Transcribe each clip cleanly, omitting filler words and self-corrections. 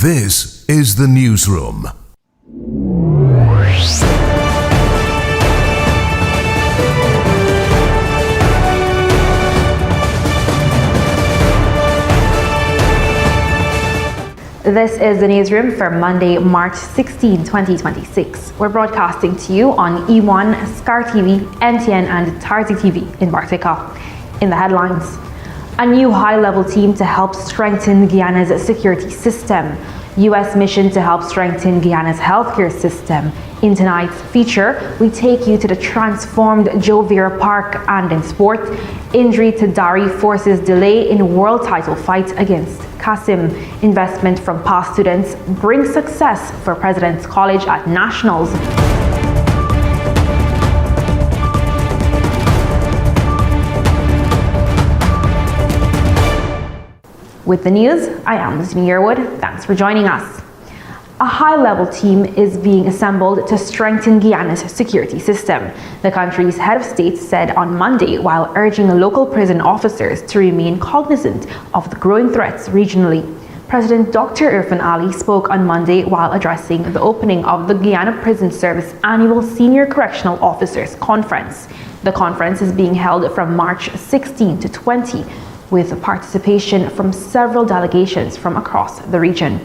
This is the Newsroom. This is the Newsroom for Monday, March 16, 2026. We're broadcasting to you on E1, SKAR TV, NTN and TARZEE TV in Bartica. In the headlines, a new high-level team to help strengthen Guyana's security system. U.S. mission to help strengthen Guyana's healthcare system. In tonight's feature, we take you to the transformed Joe Vieira Park, and in sport, injury to Dharry forces delay in world title fight against Kassim. Investment from past students brings success for President's College at Nationals. With the news, I am Listening Yearwood. Thanks for joining us. A high-level team is being assembled to strengthen Guyana's security system, the country's head of state said on Monday, while urging local prison officers to remain cognizant of the growing threats regionally. President Dr. Irfan Ali spoke on Monday while addressing the opening of the Guyana Prison Service Annual Senior Correctional Officers Conference. The conference is being held from March 16 to 20, with participation from several delegations from across the region.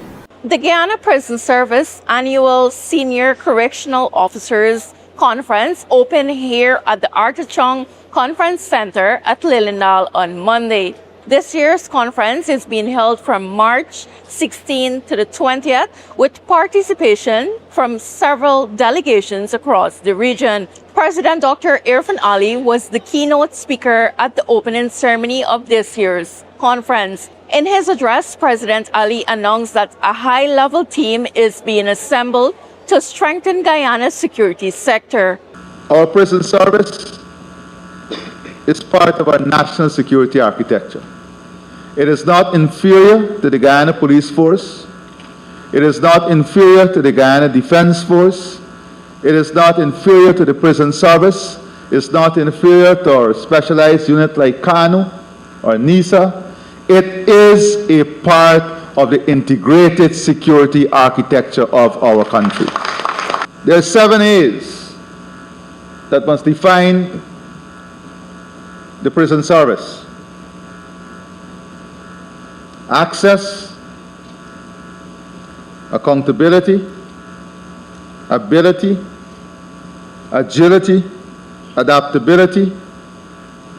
The Guyana Prison Service Annual Senior Correctional Officers Conference opened here at the Artichong Conference Center at Lilindale on Monday. This year's conference is being held from March 16 to the 20th with participation from several delegations across the region. President Dr. Irfan Ali was the keynote speaker at the opening ceremony of this year's conference. In his address, President Ali announced that a high-level team is being assembled to strengthen Guyana's security sector. Our prison service is part of our national security architecture. It is not inferior to the Guyana Police Force. It is not inferior to the Guyana Defense Force. It is not inferior to the prison service. It's not inferior to our specialized unit like KANU or NISA. It is a part of the integrated security architecture of our country. There are 7 A's that must define the prison service: access, accountability, ability, agility, adaptability,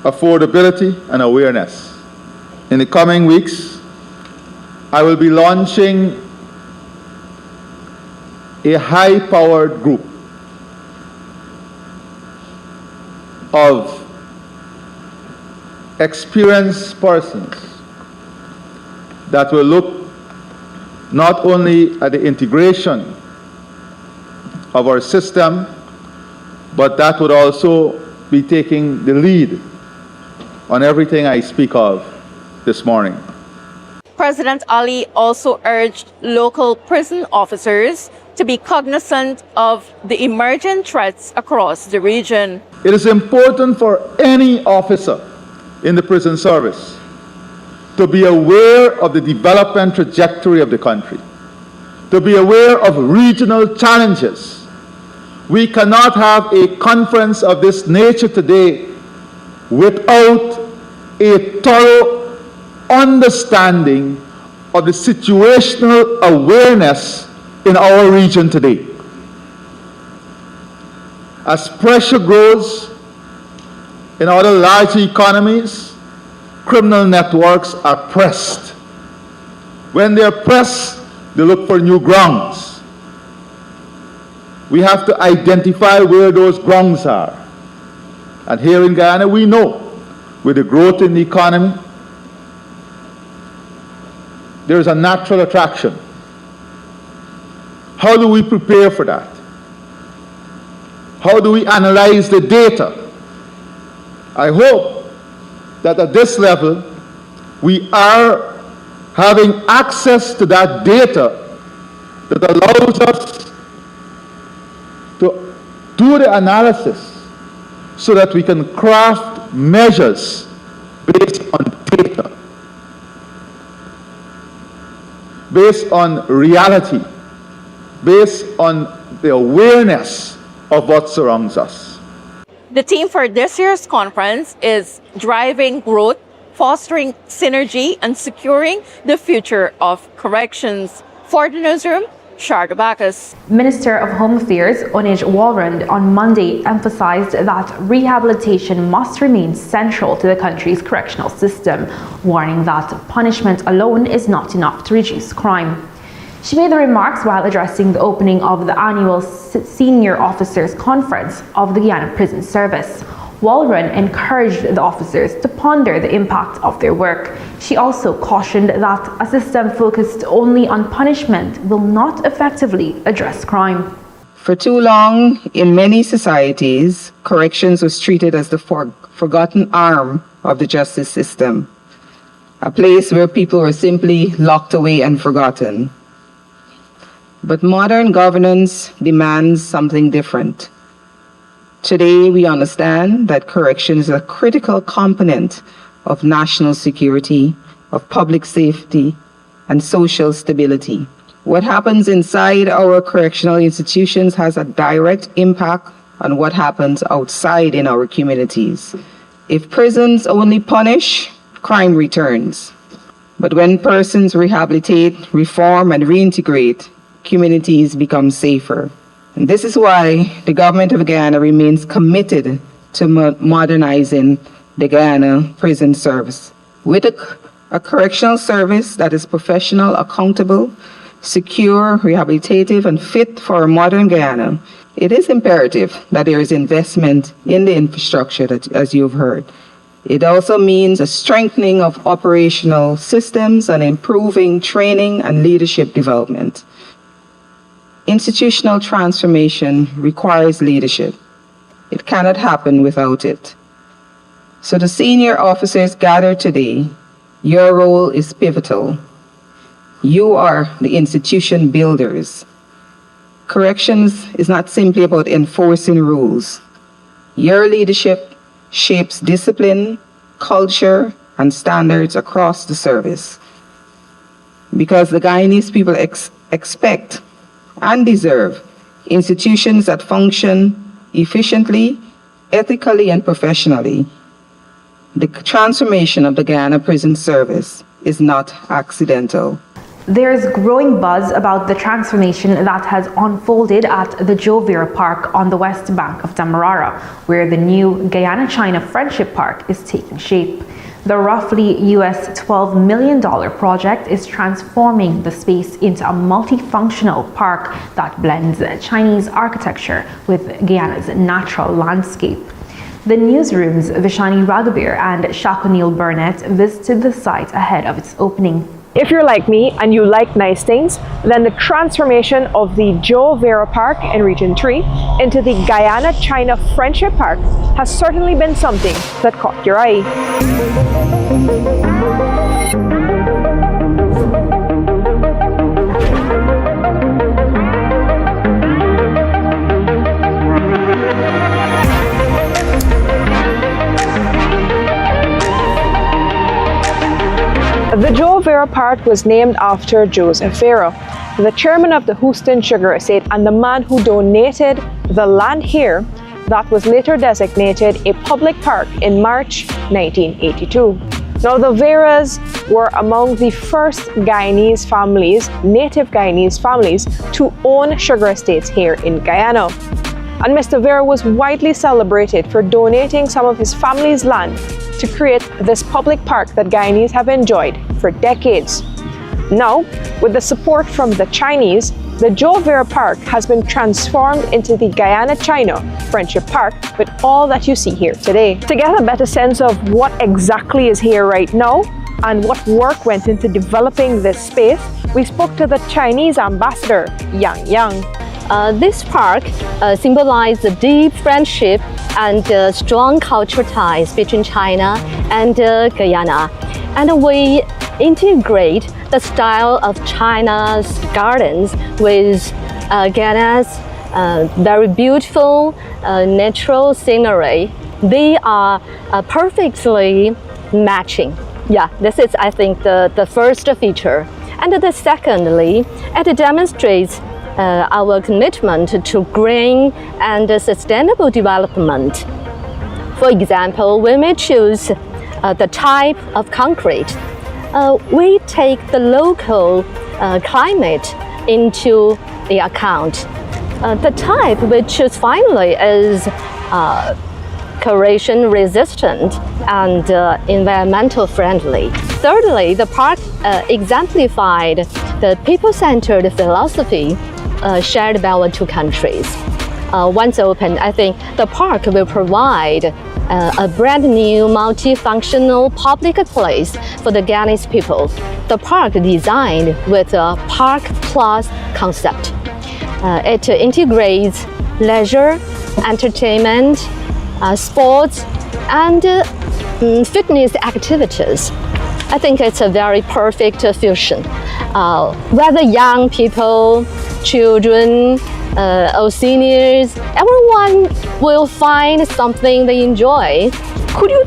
affordability, and awareness. In the coming weeks, I will be launching a high-powered group of experienced persons that will look not only at the integration of our system, but that would also be taking the lead on everything I speak of this morning. President Ali also urged local prison officers to be cognizant of the emerging threats across the region. It is important for any officer in the prison service to be aware of the development trajectory of the country, to be aware of regional challenges. We cannot have a conference of this nature today without a thorough understanding of the situational awareness in our region today. As pressure grows in other large economies, criminal networks are pressed. When they're pressed, they look for new grounds. We have to identify where those grounds are. And here in Guyana, we know with the growth in the economy, there is a natural attraction. How do we prepare for that? How do we analyze the data? I hope that at this level, we are having access to that data that allows us to do the analysis so that we can craft measures based on data. based on reality, based on the awareness of what surrounds us. The theme for this year's conference is driving growth, fostering synergy, and securing the future of corrections. For the Newsroom, Sharda Bacchus. Minister of Home Affairs Onij Walrand on Monday emphasized that rehabilitation must remain central to the country's correctional system, warning that punishment alone is not enough to reduce crime. She made the remarks while addressing the opening of the annual Senior Officers Conference of the Guyana Prison Service. Walrand encouraged the officers to ponder the impact of their work. She also cautioned that a system focused only on punishment will not effectively address crime. For too long, in many societies, corrections was treated as the forgotten arm of the justice system, a place where people were simply locked away and forgotten. But modern governance demands something different. Today, we understand that correction is a critical component of national security, of public safety, and social stability. What happens inside our correctional institutions has a direct impact on what happens outside in our communities. If prisons only punish, crime returns. But when persons rehabilitate, reform, and reintegrate, communities become safer. And this is why the government of Guyana remains committed to modernizing the Guyana prison service. With a correctional service that is professional, accountable, secure, rehabilitative, and fit for a modern Guyana, it is imperative that there is investment in the infrastructure, that, as you've heard. It also means a strengthening of operational systems and improving training and leadership development. Institutional transformation requires leadership. It cannot happen without it. So the senior officers gathered today, your role is pivotal. You are the institution builders. Corrections is not simply about enforcing rules. Your leadership shapes discipline, culture, and standards across the service. Because the Guyanese people expect and deserve institutions that function efficiently, ethically, and professionally. The transformation of the Guyana Prison Service is not accidental. There's growing buzz about the transformation that has unfolded at the Joe Vieira Park on the west bank of Demerara, where the new Guyana-China Friendship Park is taking shape. The roughly US $12 million project is transforming the space into a multifunctional park that blends Chinese architecture with Guyana's natural landscape. The Newsroom's Vishani Raghabir and Shakunil Burnett visited the site ahead of its opening. If you're like me and you like nice things, then the transformation of the Joe Vieira Park in Region 3 into the Guyana-China Friendship Park has certainly been something that caught your eye. The Joe Vieira Park was named after Joseph Vieira, the chairman of the Houston Sugar Estate and the man who donated the land here that was later designated a public park in March 1982. Now, the Vieiras were among the first Guyanese families, native Guyanese families, to own sugar estates here in Guyana. And Mr. Vieira was widely celebrated for donating some of his family's land to create this public park that Guyanese have enjoyed for decades. Now, with the support from the Chinese, the Joe Vieira Park has been transformed into the Guyana-China Friendship Park with all that you see here today. To get a better sense of what exactly is here right now and what work went into developing this space, we spoke to the Chinese ambassador, Yang. This park symbolizes the deep friendship and strong cultural ties between China and Guyana. And we integrate the style of China's gardens with Guyana's very beautiful natural scenery. They are perfectly matching. Yeah, this is, I think, the first feature. And secondly, it demonstrates our commitment to green and sustainable development. For example, we may choose the type of concrete. We take the local climate into the account. The type we choose finally is corrosion resistant and environmental friendly. Thirdly, the park exemplified the people-centered philosophy shared by our two countries. Once opened, I think the park will provide a brand new multifunctional public place for the Guyanese people. The park designed with a Park Plus concept. It integrates leisure, entertainment, sports, and fitness activities. I think it's a very perfect fusion. Whether young people, children, or seniors, everyone will find something they enjoy. Could you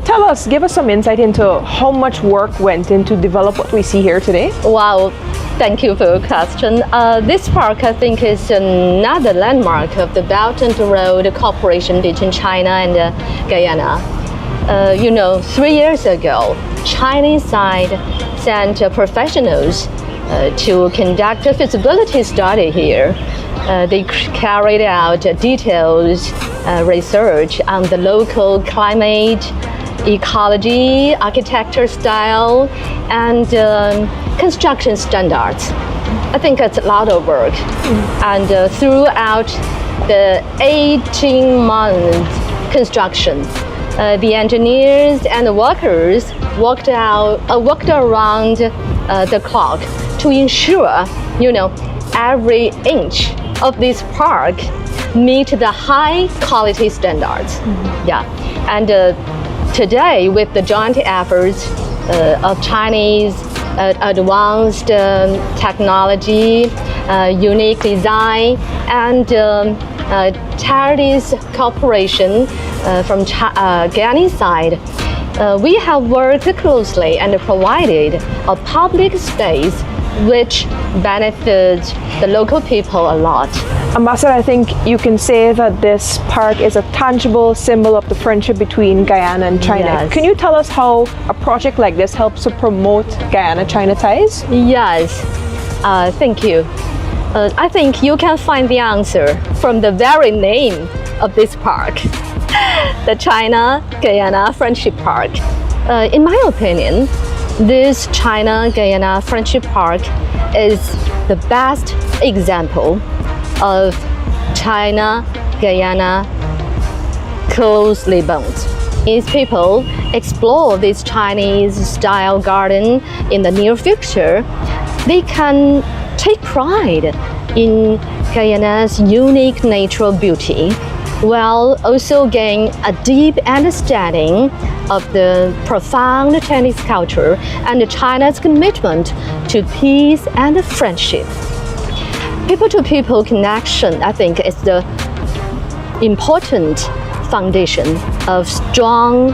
give us some insight into how much work went into develop what we see here today? Wow, thank you for your question. This park, I think, is another landmark of the Belt and Road cooperation between China and Guyana. 3 years ago, Chinese side sent professionals to conduct a feasibility study here. They carried out detailed research on the local climate, ecology, architecture style, and construction standards. I think it's a lot of work. And throughout the 18-month construction, the engineers and the workers worked around the clock to ensure, every inch of this park meet the high quality standards. Yeah, and today with the joint efforts of Chinese advanced technology, unique design, and TARZEE cooperation from Guyanese side, we have worked closely and provided a public space which benefits the local people a lot. Ambassador, I think you can say that this park is a tangible symbol of the friendship between Guyana and China. Yes. Can you tell us how a project like this helps to promote Guyana-China ties? Yes, thank you. I think you can find the answer from the very name of this park, the China-Guyana Friendship Park. In my opinion, this China-Guyana Friendship Park is the best example of China-Guyana closely bound. These people explore this Chinese-style garden in the near future. They can take pride in Guyana's unique natural beauty, while also gain a deep understanding of the profound Chinese culture and China's commitment to peace and friendship. People-to-people connection, I think, is the important foundation of strong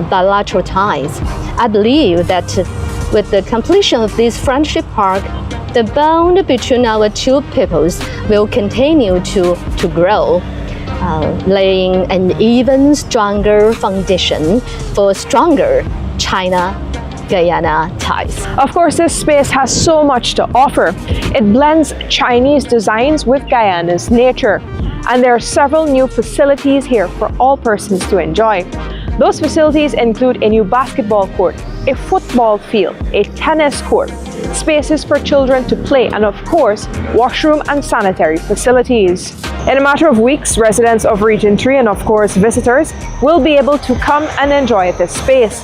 bilateral ties. I believe that with the completion of this friendship park, the bond between our two peoples will continue to grow, laying an even stronger foundation for stronger China-Guyana ties. Of course, this space has so much to offer. It blends Chinese designs with Guyana's nature, and there are several new facilities here for all persons to enjoy. Those facilities include a new basketball court, a football field, a tennis court, spaces for children to play, and of course, washroom and sanitary facilities. In a matter of weeks, residents of Region 3 and of course visitors will be able to come and enjoy this space.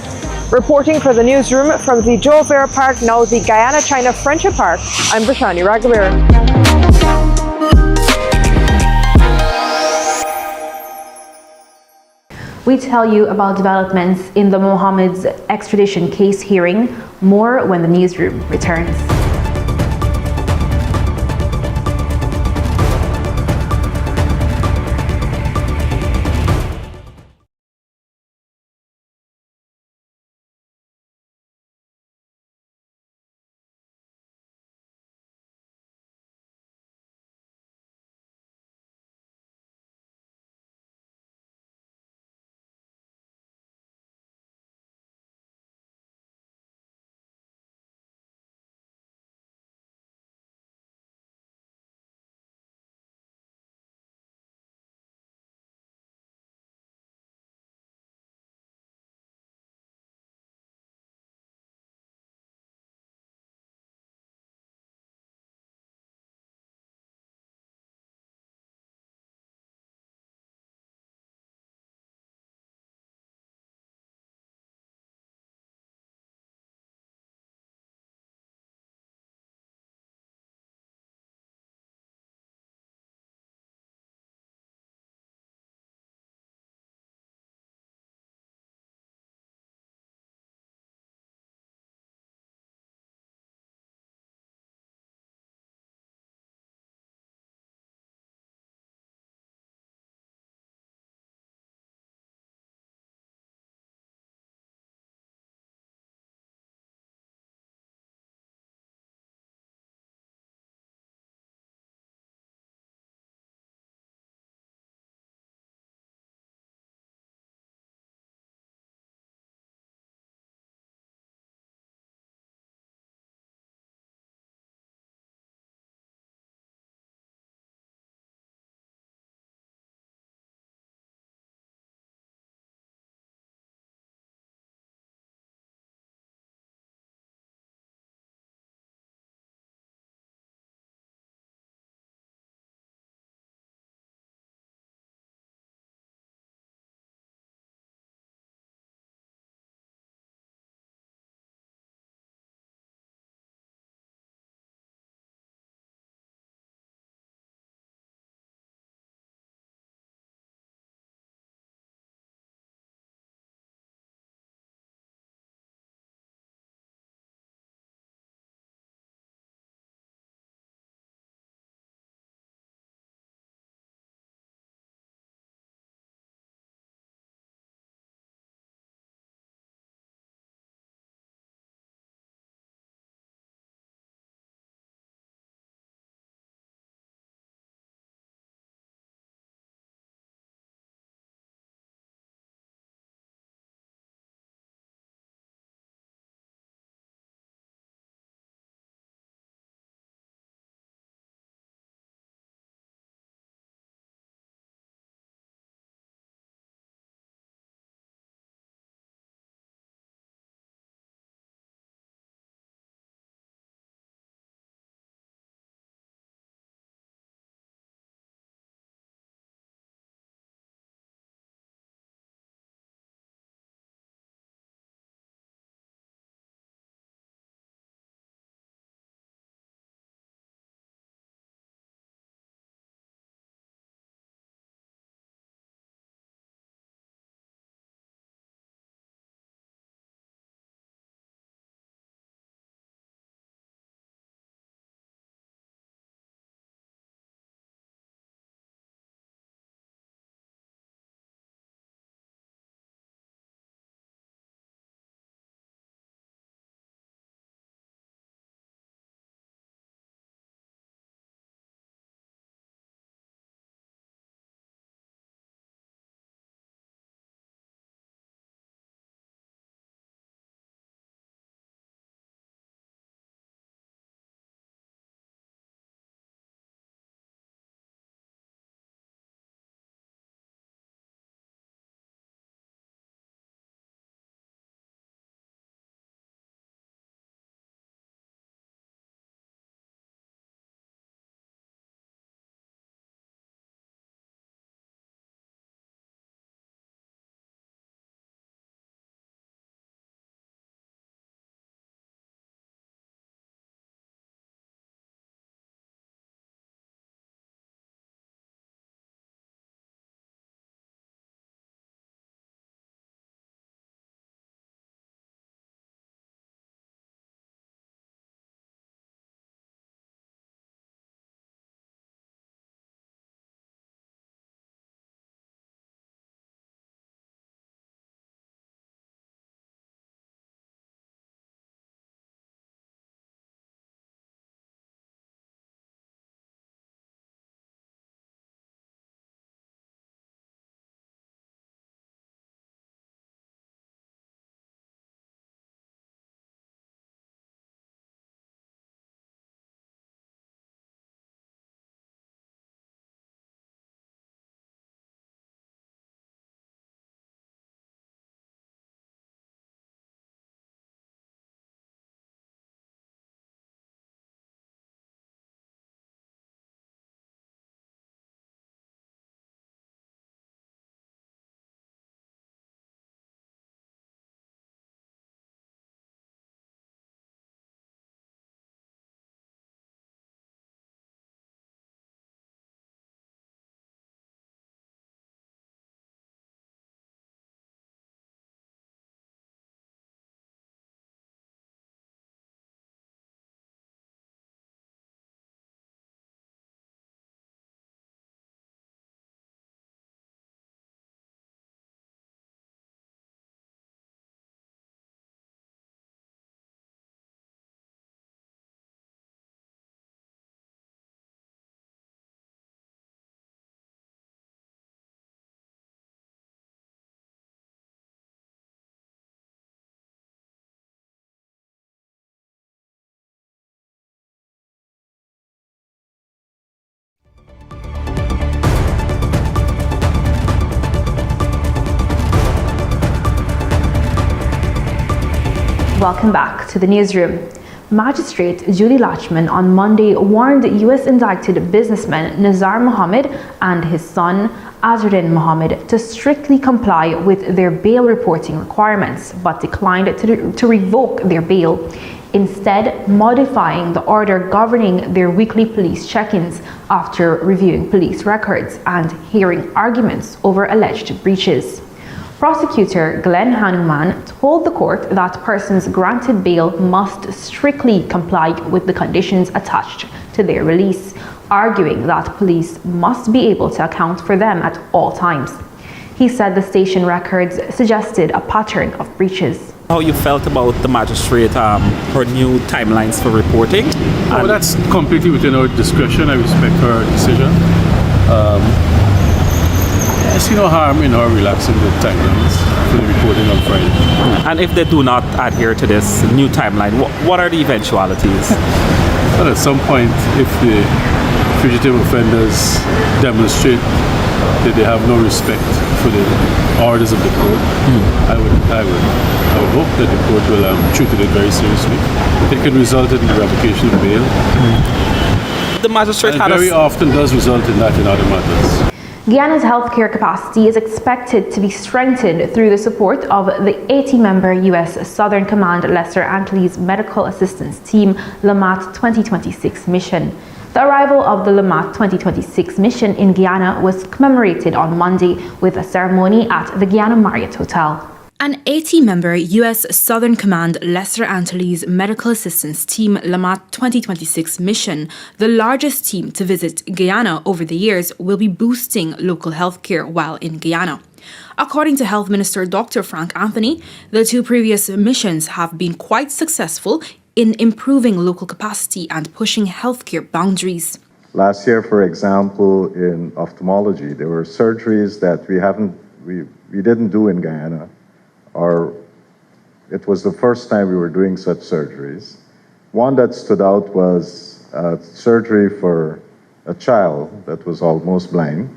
Reporting for the newsroom from the Joe Vieira Park, now the Guyana-China Friendship Park, I'm Mashramani Raghavir. We tell you about developments in the Mohammed's extradition case hearing. More when the newsroom returns. Welcome back to the newsroom. Magistrate Julie Lachman on Monday warned US indicted businessman Nazar Mohammed and his son Azruddin Mohammed to strictly comply with their bail reporting requirements, but declined to revoke their bail, instead modifying the order governing their weekly police check-ins after reviewing police records and hearing arguments over alleged breaches. Prosecutor Glenn Hanuman told the court that persons granted bail must strictly comply with the conditions attached to their release, arguing that police must be able to account for them at all times. He said the station records suggested a pattern of breaches. How you felt about the magistrate, her new timelines for reporting? Oh, that's completely within our discretion. I respect her decision. I see no harm in her relaxing the timelines for the reporting on Friday. And if they do not adhere to this new timeline, what are the eventualities? Well, at some point, if the fugitive offenders demonstrate that they have no respect for the orders of the court, I would hope that the court will treat it very seriously. It could result in the revocation of bail. The magistrate very often does result in that in other matters. Guyana's healthcare capacity is expected to be strengthened through the support of the 80-member U.S. Southern Command Lesser Antilles Medical Assistance Team LAMAT 2026 mission. The arrival of the LAMAT 2026 mission in Guyana was commemorated on Monday with a ceremony at the Guyana Marriott Hotel. An 80-member U.S. Southern Command Lesser Antilles Medical Assistance Team LAMAT 2026 mission, the largest team to visit Guyana over the years, will be boosting local healthcare while in Guyana. According to Health Minister Dr. Frank Anthony, the two previous missions have been quite successful in improving local capacity and pushing healthcare boundaries. Last year, for example, in ophthalmology, there were surgeries that we didn't do in Guyana. Or it was the first time we were doing such surgeries. One that stood out was surgery for a child that was almost blind,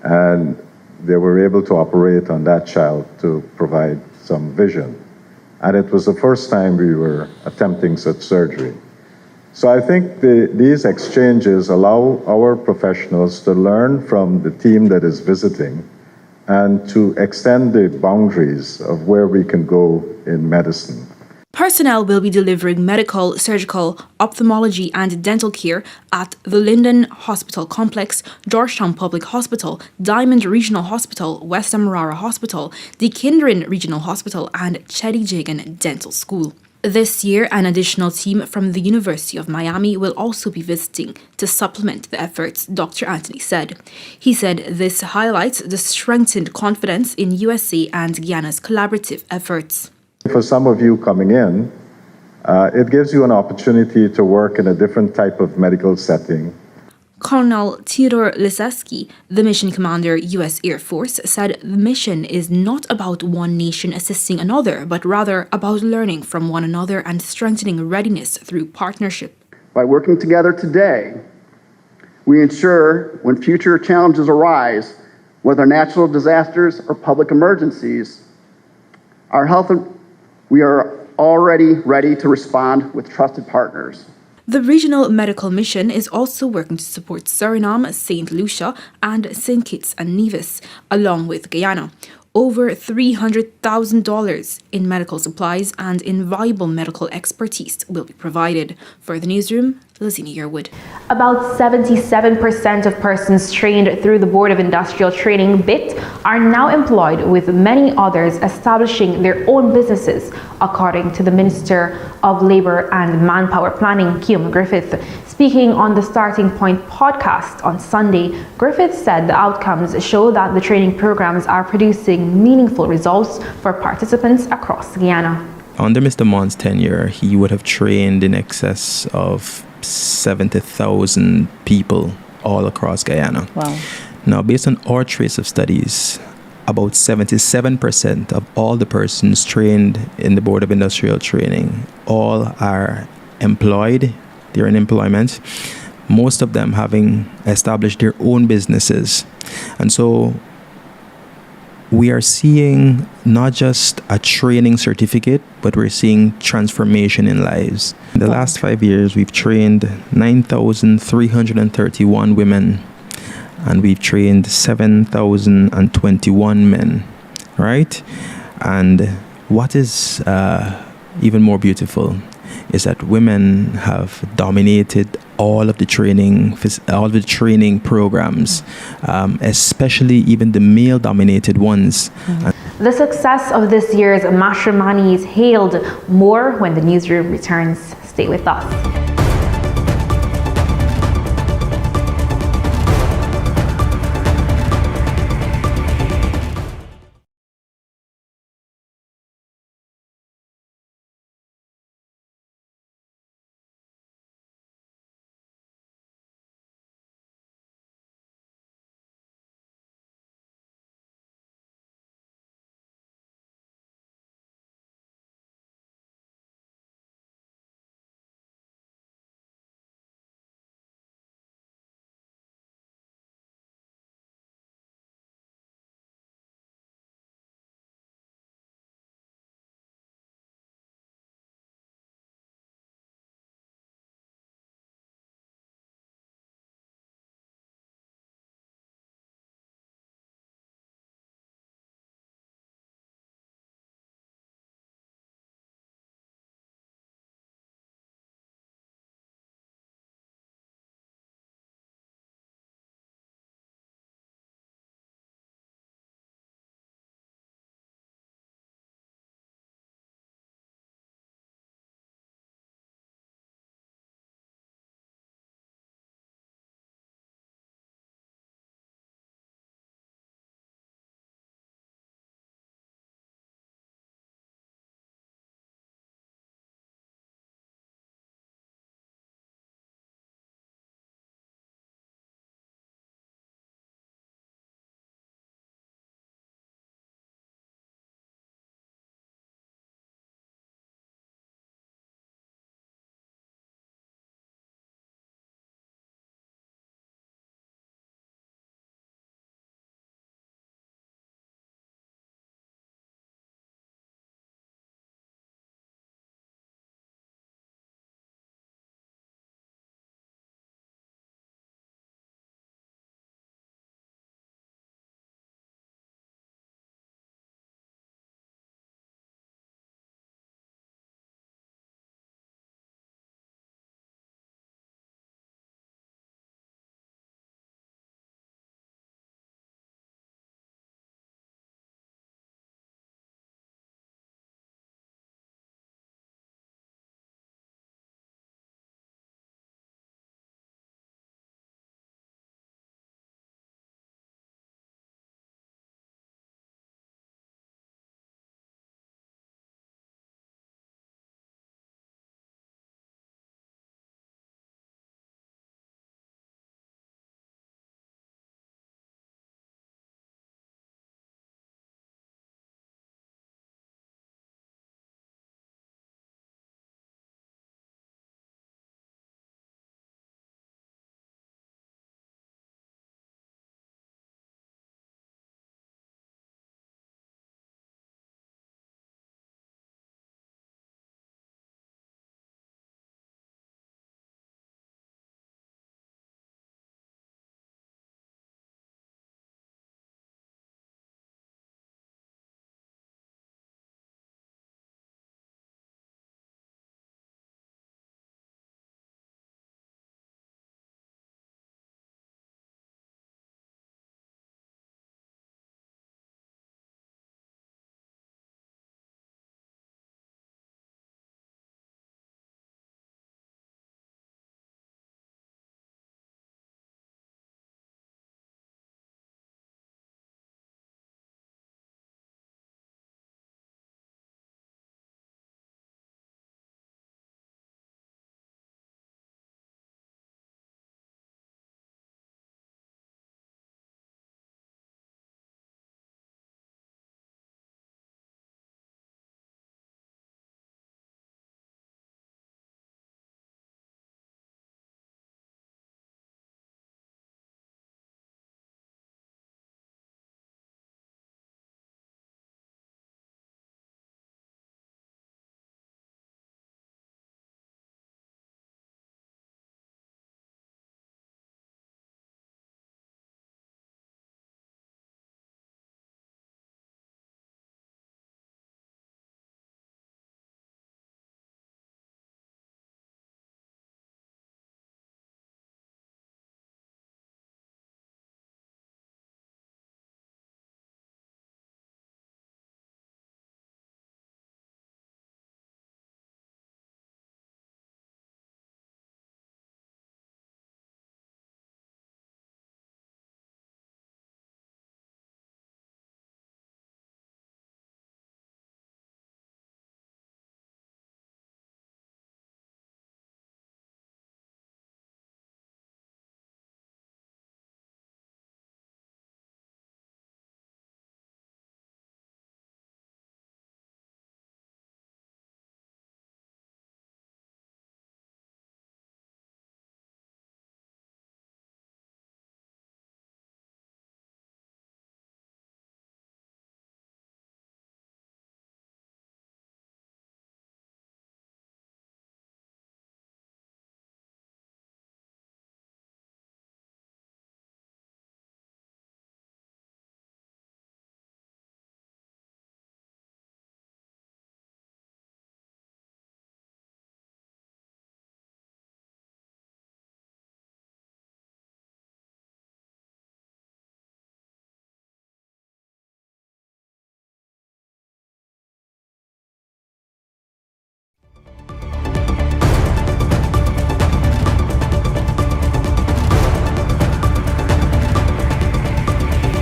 and they were able to operate on that child to provide some vision. And it was the first time we were attempting such surgery. So I think these exchanges allow our professionals to learn from the team that is visiting and to extend the boundaries of where we can go in medicine. Personnel will be delivering medical, surgical, ophthalmology and dental care at the Linden Hospital Complex, Georgetown Public Hospital, Diamond Regional Hospital, West Amarara Hospital, the Kindred Regional Hospital and Cheddi Jagan Dental School. This year, an additional team from the University of Miami will also be visiting to supplement the efforts, Dr. Anthony said. He said this highlights the strengthened confidence in USA and Guyana's collaborative efforts. For some of you coming in, it gives you an opportunity to work in a different type of medical setting. Colonel Theodore Liseski, the mission commander, U.S. Air Force, said the mission is not about one nation assisting another, but rather about learning from one another and strengthening readiness through partnership. By working together today, we ensure when future challenges arise, whether natural disasters or public emergencies, we are already ready to respond with trusted partners. The regional medical mission is also working to support Suriname, St. Lucia, and St. Kitts and Nevis, along with Guyana. Over $300,000 in medical supplies and invaluable medical expertise will be provided. For the newsroom, Lizzie Yearwood. About 77% of persons trained through the Board of Industrial Training, BIT, are now employed, with many others establishing their own businesses, according to the Minister of Labour and Manpower Planning, Keoma Griffith. Speaking on the Starting Point podcast on Sunday, Griffith said the outcomes show that the training programs are producing meaningful results for participants across Guyana. Under Mr. Mon's tenure, he would have trained in excess of 70,000 people all across Guyana. Wow. Now, based on our trace of studies, about 77% of all the persons trained in the Board of Industrial Training all are employed. They're in employment, most of them having established their own businesses. And so we are seeing not just a training certificate, but we're seeing transformation in lives. In the last 5 years, we've trained 9,331 women, and we've trained 7,021 men, right? And what is even more beautiful is that women have dominated all of the training programs, especially even the male-dominated ones. The success of this year's Mashramani is hailed more when the newsroom returns. Stay with us.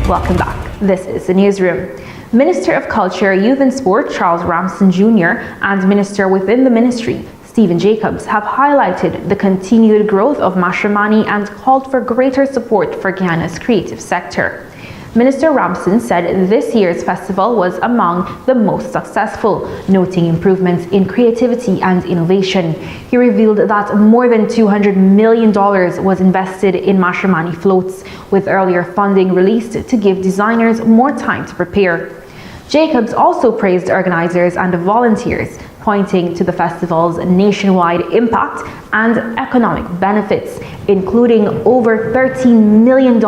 Welcome back. This is the Newsroom. Minister of Culture, Youth and Sport Charles Ramsden Jr. and Minister within the Ministry, Stephen Jacobs, have highlighted the continued growth of Mashramani and called for greater support for Guyana's creative sector. Minister Ramsden said this year's festival was among the most successful, noting improvements in creativity and innovation. He revealed that more than $200 million was invested in Mashramani floats, with earlier funding released to give designers more time to prepare. Jacobs also praised organizers and volunteers, pointing to the festival's nationwide impact and economic benefits, including over $13 million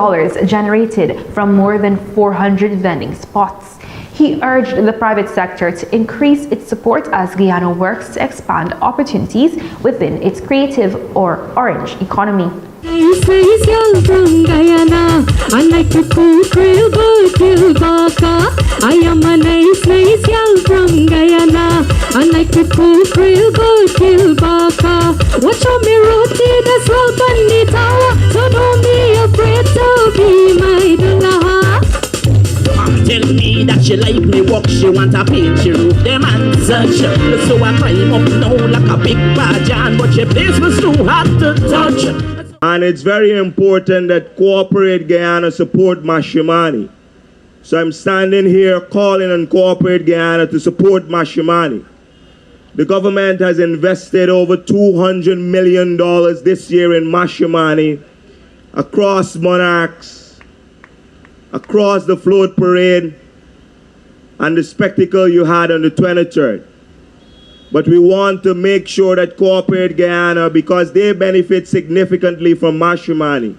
generated from more than 400 vending spots. He urged the private sector to increase its support as Guyana works to expand opportunities within its creative or orange economy. Nice girl from Guyana. I like to cook real good till Bartica. I am a nice girl from Guyana. I like to cook real good till Bartica. Watch how me roti that's roll on the tower. So don't be afraid to be my dulaha. Tell me that she like me walk, she want a paint, she roof them and such. So I climb up now like a big bajan, but she place was too hot to touch. And it's very important that Corporate Guyana support Mashramani. So I'm standing here calling on Corporate Guyana to support Mashramani. The government has invested over $200 million this year in Mashramani, across monarchs, across the float parade, and the spectacle you had on the 23rd. But we want to make sure that Corporate Guyana, because they benefit significantly from Mashramani,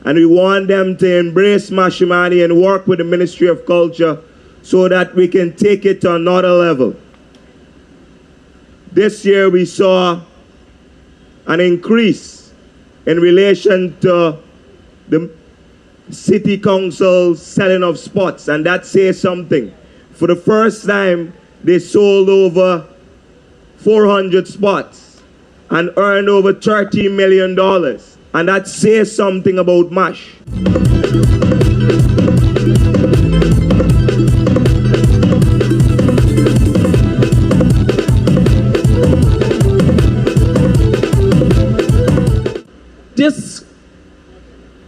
and we want them to embrace Mashramani and work with the Ministry of Culture so that we can take it to another level. This year we saw an increase in relation to the City Council selling of spots, and that says something. For the first time, they sold over 400 spots and earned over $30 million. And that says something about MASH. This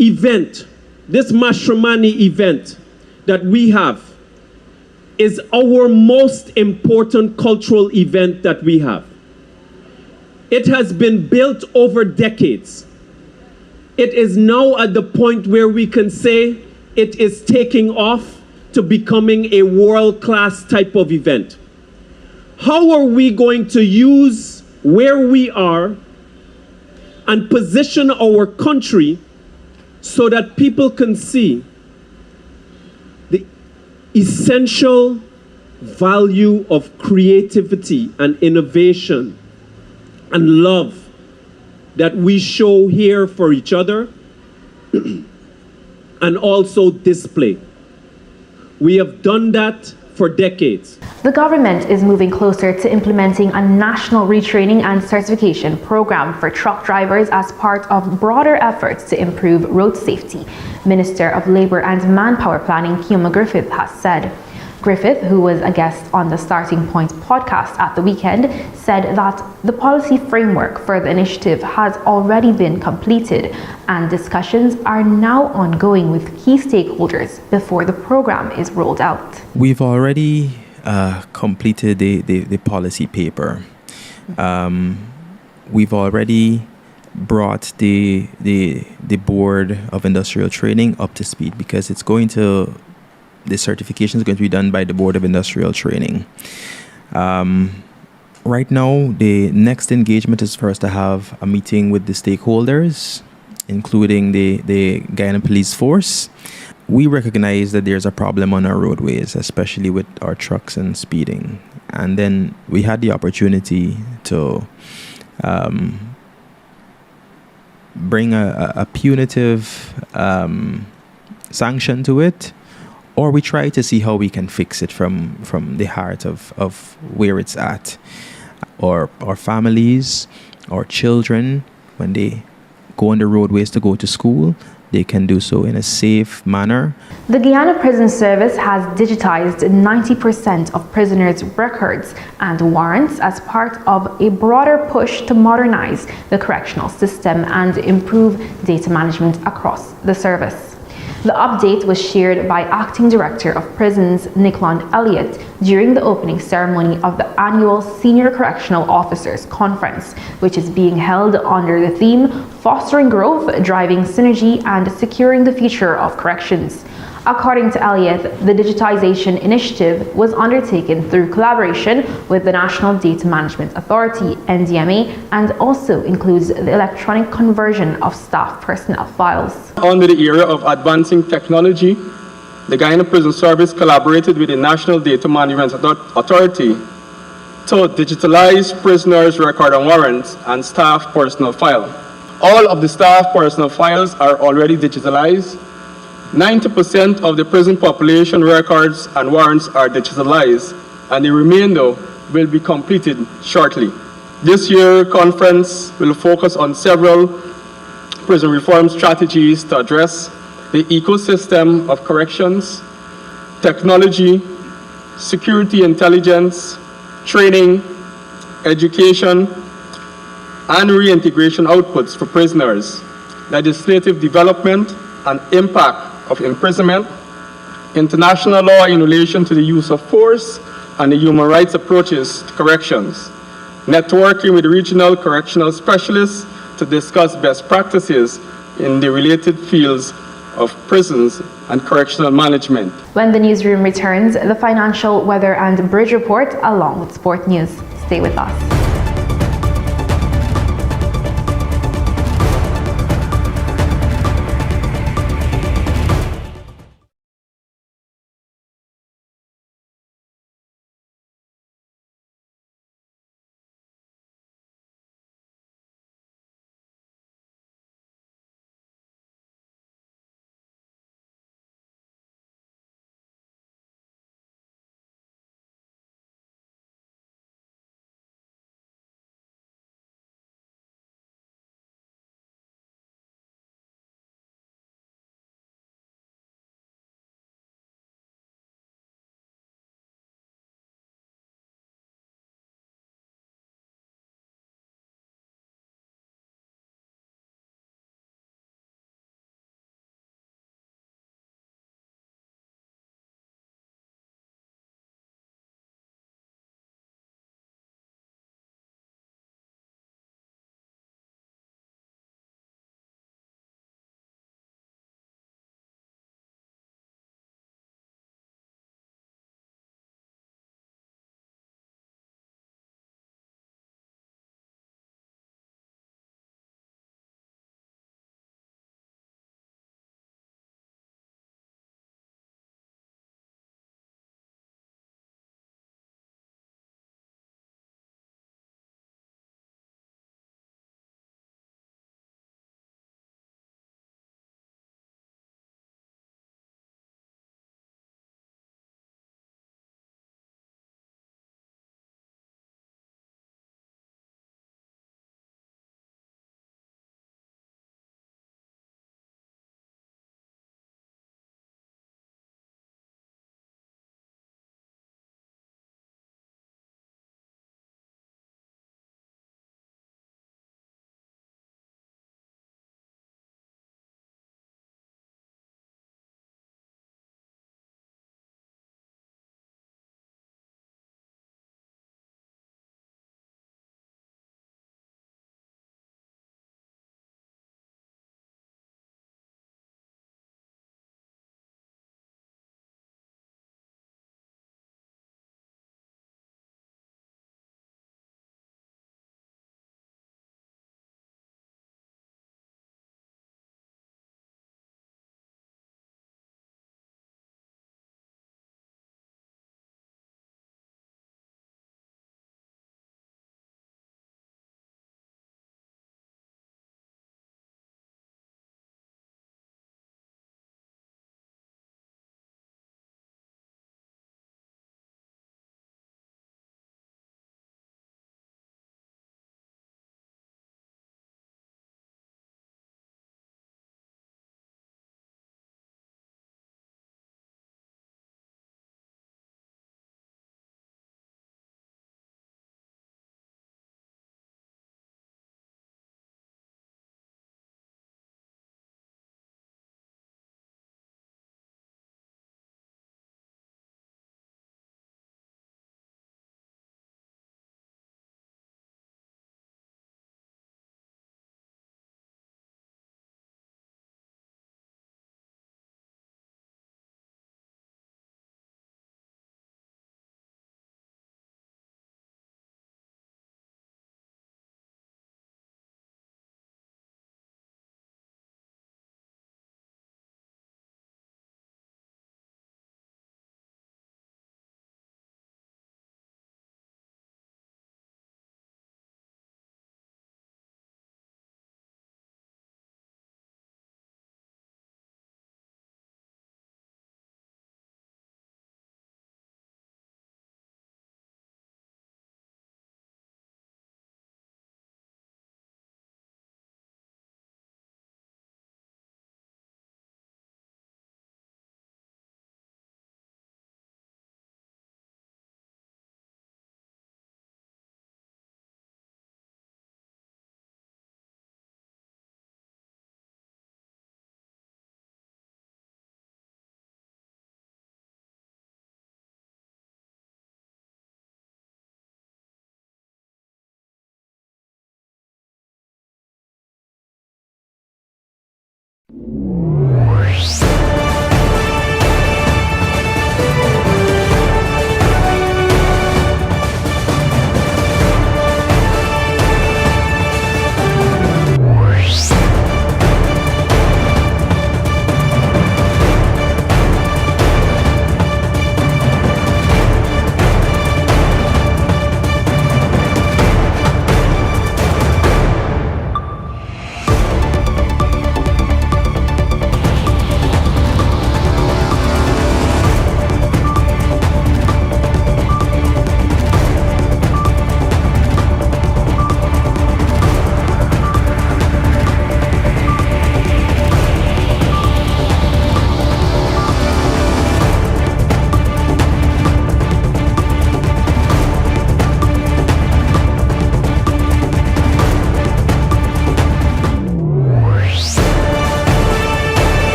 event, this Mashramani event that we have, is our most important cultural event that we have. It has been built over decades. It is now at the point where we can say it is taking off to becoming a world-class type of event. How are we going to use where we are and position our country so that people can see the essential value of creativity and innovation and love that we show here for each other and also display. We have done that for decades. The government is moving closer to implementing a national retraining and certification program for truck drivers as part of broader efforts to improve road safety, Minister of Labour and Manpower Planning Kioma Griffith has said. Griffith, who was a guest on the Starting Point podcast at the weekend, said that the policy framework for the initiative has already been completed and discussions are now ongoing with key stakeholders before the program is rolled out. We've already completed the policy paper. We've already brought the Board of Industrial Training up to speed because the certification is going to be done by the Board of Industrial Training. Right now, the next engagement is for us to have a meeting with the stakeholders, including the Guyana Police Force. We recognize that there's a problem on our roadways, especially with our trucks and speeding. And then we had the opportunity to bring a punitive sanction to it, or we try to see how we can fix it from the heart of where it's at. Or our families, our children, when they go on the roadways to go to school, they can do so in a safe manner. The Guyana Prison Service has digitized 90% of prisoners' records and warrants as part of a broader push to modernize the correctional system and improve data management across the service. The update was shared by Acting Director of Prisons Nicolon Elliott during the opening ceremony of the annual Senior Correctional Officers Conference, which is being held under the theme Fostering Growth, Driving Synergy and Securing the Future of Corrections. According to Elliott, the digitization initiative was undertaken through collaboration with the National Data Management Authority, NDMA, and also includes the electronic conversion of staff personnel files. Under the era of advancing technology, the Guyana Prison Service collaborated with the National Data Management Authority to digitalize prisoners' record and warrants and staff personnel file. All of the staff personnel files are already digitalized. 90% of the prison population records and warrants are digitalized, and the remainder will be completed shortly. This year's conference will focus on several prison reform strategies to address the ecosystem of corrections, technology, security intelligence, training, education, and reintegration outputs for prisoners, legislative development and impact of imprisonment, international law in relation to the use of force and the human rights approaches to corrections, networking with regional correctional specialists to discuss best practices in the related fields of prisons and correctional management. When the newsroom returns, the financial, weather and bridge report along with sport news. Stay with us.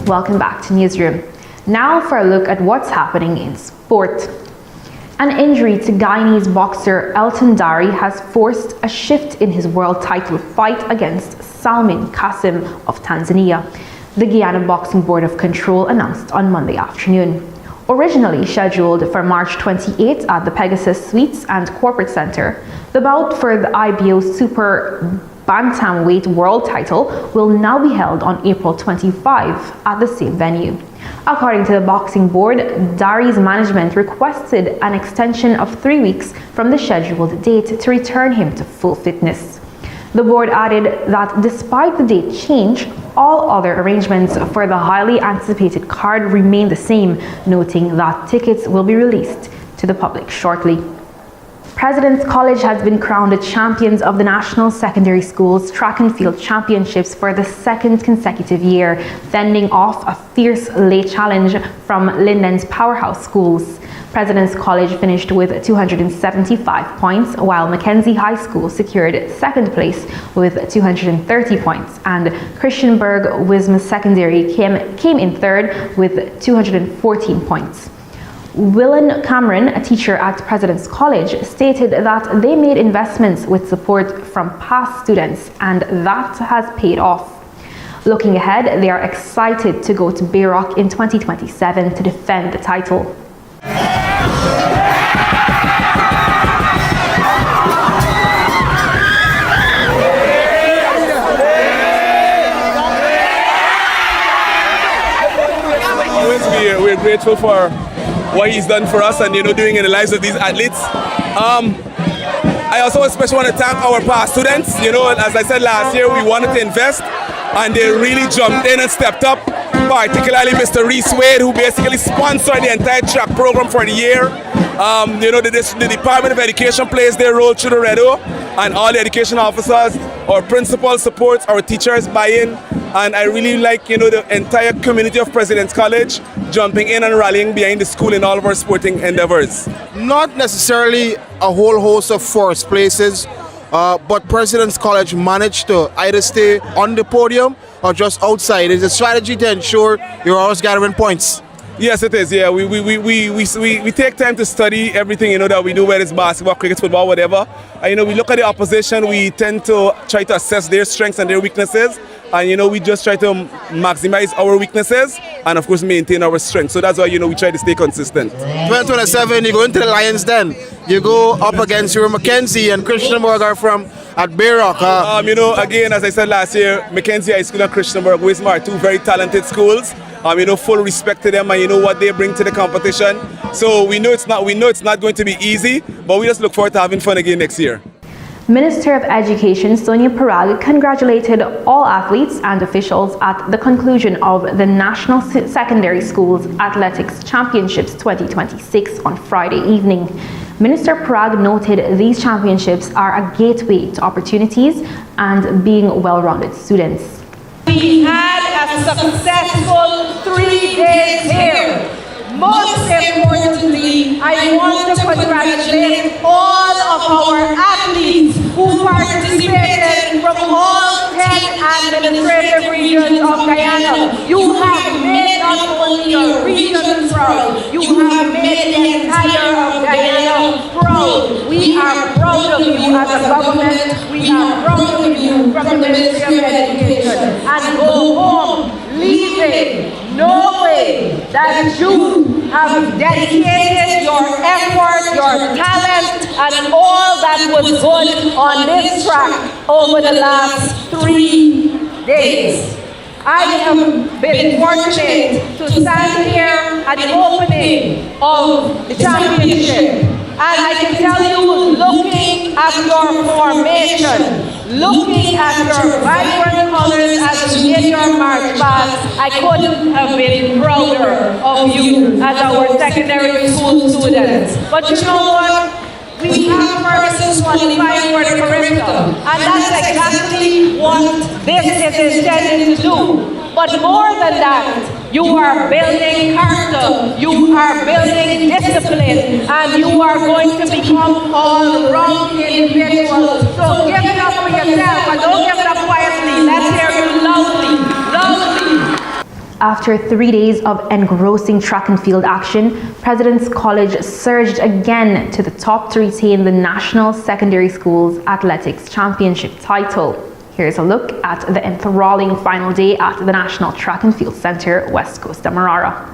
Welcome back to Newsroom. Now for a look at what's happening in sport. An injury to Guyanese boxer Dharry has forced a shift in his world title fight against Salman Kassim of Tanzania, the Guyana Boxing Board of Control announced on Monday afternoon. Originally scheduled for March 28 at the Pegasus Suites and Corporate Center, the bout for the IBO Super Bantamweight World title will now be held on April 25 at the same venue. According to the boxing board, Dharry's management requested an extension of 3 weeks from the scheduled date to return him to full fitness. The board added that despite the date change, all other arrangements for the highly anticipated card remain the same, noting that tickets will be released to the public shortly. President's College has been crowned the champions of the National Secondary Schools Track and Field Championships for the second consecutive year, fending off a fierce late challenge from Linden's powerhouse schools. President's College finished with 275 points, while Mackenzie High School secured second place with 230 points, and Christianberg Wisma Secondary came in third with 214 points. Willen Cameron, a teacher at President's College, stated that they made investments with support from past students and that has paid off. Looking ahead, they are excited to go to Bayrock in 2027 to defend the title. We're grateful for what he's done for us and doing in the lives of these athletes. I also especially want to thank our past students. As I said last year, we wanted to invest and they really jumped in and stepped up, particularly Mr. Reese Wade, who basically sponsored the entire track program for the year. The Department of Education plays their role through the REDO, and all the education officers, our principals support, our teachers buy in, and I really like the entire community of President's College jumping in and rallying behind the school in all of our sporting endeavors. Not necessarily a whole host of first places, but President's College managed to either stay on the podium or just outside. It's a strategy to ensure you're always gathering points. Yes, it is. Yeah, we take time to study everything, that we do, whether it's basketball, cricket, football, whatever. And, we look at the opposition, we tend to try to assess their strengths and their weaknesses. And, we just try to maximize our weaknesses and, of course, maintain our strengths. So that's why, we try to stay consistent. 2027, you go into the Lions Den. You go up against your Mackenzie and Christianburg from at Bayrock. Again, as I said last year, Mackenzie High School and Christianburg Wismar are two very talented schools. Full respect to them and what they bring to the competition. So we know it's not going to be easy, but we just look forward to having fun again next year. Minister of Education Sonia Parag congratulated all athletes and officials at the conclusion of the National Secondary Schools Athletics Championships 2026 on Friday evening. Minister Parag noted these championships are a gateway to opportunities and being well-rounded students. We had a successful 3 days here. Most importantly, I want to congratulate all of our athletes who participated from all 10 administrative regions of Guyana. You have made not only your region proud, you have made the entire of Guyana proud. We are proud of you as a government. We are proud of you from the Ministry of Education. And go home leaving knowing that you have dedicated your effort, your talent, and all that was good on this track over the last 3 days. I have been fortunate to stand here at the opening of the championship. And I can tell you, looking at your formation, looking at your vibrant colors as you did your march past, I couldn't have been prouder of you as our secondary school students. But you know what? We have persons qualified for the curriculum, and that's exactly what this is intended to do. But more than that, you are building character, you are building discipline, and you are going to become all-round individuals. So give it up for yourself, and don't give it up quietly. Let's hear you loudly, loudly. After 3 days of engrossing track and field action, President's College surged again to the top to retain the National Secondary Schools Athletics Championship title. Here's a look at the enthralling final day at the National Track and Field Centre, West Coast Demerara.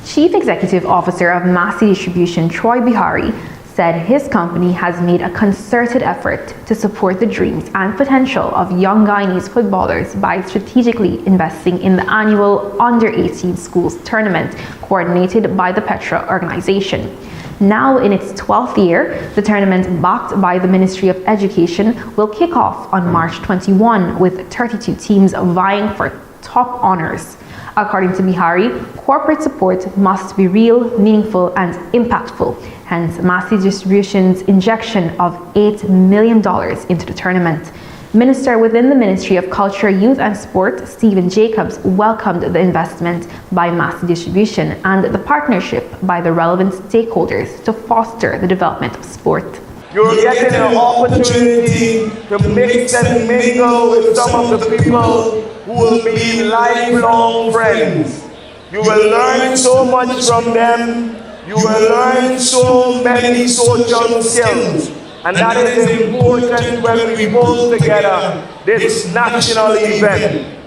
Chief Executive Officer of Massey Distribution, Troy Bihari, said his company has made a concerted effort to support the dreams and potential of young Guyanese footballers by strategically investing in the annual Under-18 Schools Tournament coordinated by the Petra organization. Now in its 12th year, the tournament, backed by the Ministry of Education, will kick off on March 21 with 32 teams vying for top honors. According to Bihari, corporate support must be real, meaningful, and impactful. Hence, Massey Distribution's injection of $8 million into the tournament. Minister within the Ministry of Culture, Youth and Sport, Stephen Jacobs, welcomed the investment by Massey Distribution and the partnership by the relevant stakeholders to foster the development of sport. You're getting an opportunity to mix and mingle with some of the people who will be lifelong friends. You will learn so much from them. You will learn so many social skills. And that is important when we pull together this national event.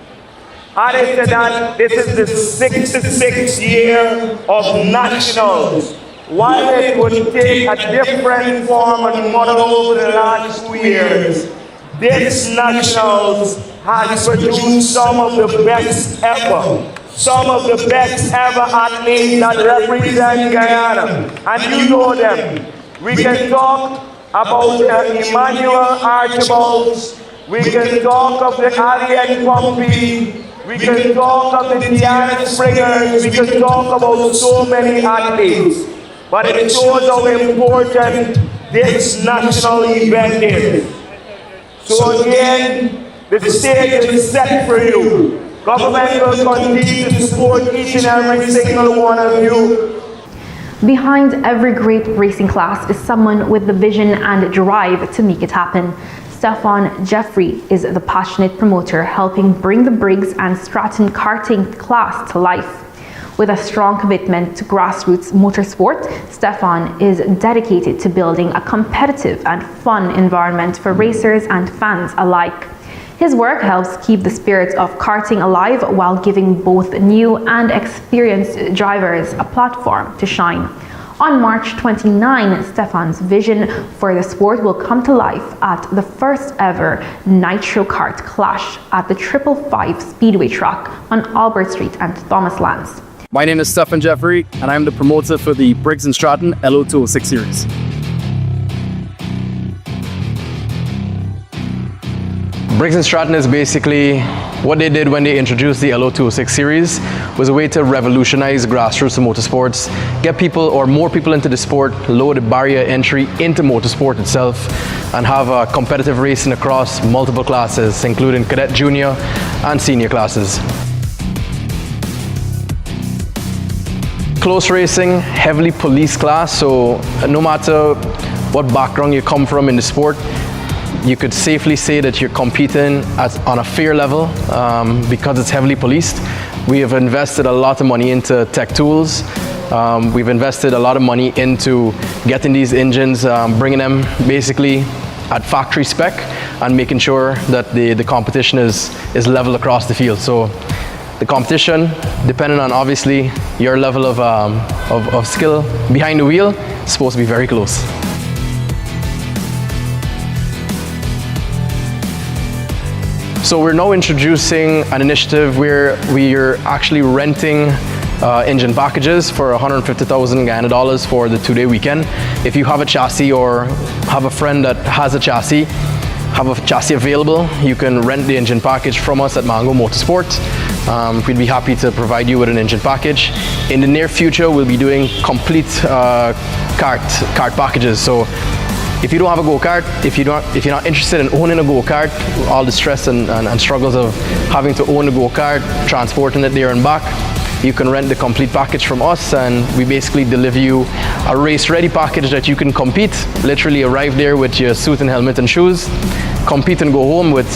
And they said that this is the 66th year of nationals. While it would take a different form and model over the last 2 years, this nationals has produced some of the best ever. Some of the best ever athletes that represent Guyana. And you know them. We can talk about Emmanuel Archibalds. We can talk of the Alien Pompey. We can talk of the Diana Springers. We can talk about so many athletes. But it shows how important this national event is. So again, the stage is set for you. Government will continue to support each and every single one of you. Behind every great racing class is someone with the vision and drive to make it happen. Stefan Jeffrey is the passionate promoter helping bring the Briggs and Stratton karting class to life. With a strong commitment to grassroots motorsport, Stefan is dedicated to building a competitive and fun environment for racers and fans alike. His work helps keep the spirit of karting alive while giving both new and experienced drivers a platform to shine. On March 29, Stefan's vision for the sport will come to life at the first ever Nitro Kart Clash at the 555 Speedway track on Albert Street and Thomas Lands. My name is Stefan Jeffrey, and I'm the promoter for the Briggs & Stratton LO206 series. Briggs & Stratton is basically what they did when they introduced the LO206 series. Was a way to revolutionize grassroots motorsports, get people or more people into the sport, lower the barrier entry into motorsport itself, and have a competitive racing across multiple classes, including cadet, junior, and senior classes. Close racing, heavily police class, so no matter what background you come from in the sport, you could safely say that you're competing on a fair level because it's heavily policed. We have invested a lot of money into tech tools. We've invested a lot of money into getting these engines, bringing them basically at factory spec and making sure that the competition is level across the field. So the competition, depending on obviously your level of skill behind the wheel, is supposed to be very close. So we're now introducing an initiative where we're actually renting engine packages for 150,000 Guyana dollars for the 2-day weekend. If you have a chassis or have a friend that has a chassis, have a chassis available, you can rent the engine package from us at Mango Motorsport. We'd be happy to provide you with an engine package. In the near future, we'll be doing complete kart packages. So if you don't have a go-kart, if you're not interested in owning a go-kart, all the stress and struggles of having to own a go-kart, transporting it there and back, you can rent the complete package from us, and we basically deliver you a race-ready package that you can compete. Literally arrive there with your suit and helmet and shoes, compete and go home with,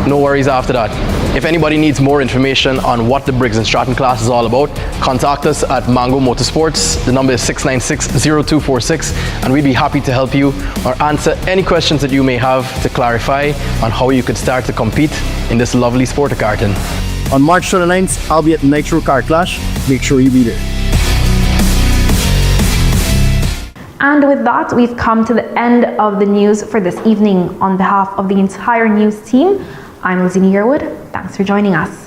no worries after that. If anybody needs more information on what the Briggs & Stratton class is all about, contact us at Mango Motorsports. The number is 696-0246, and we'd be happy to help you or answer any questions that you may have to clarify on how you could start to compete in this lovely sport of karting. On March 29th, I'll be at Nitro Kart Clash. Make sure you be there. And with that, we've come to the end of the news for this evening. On behalf of the entire news team, I'm Lizzie Yearwood. Thanks for joining us.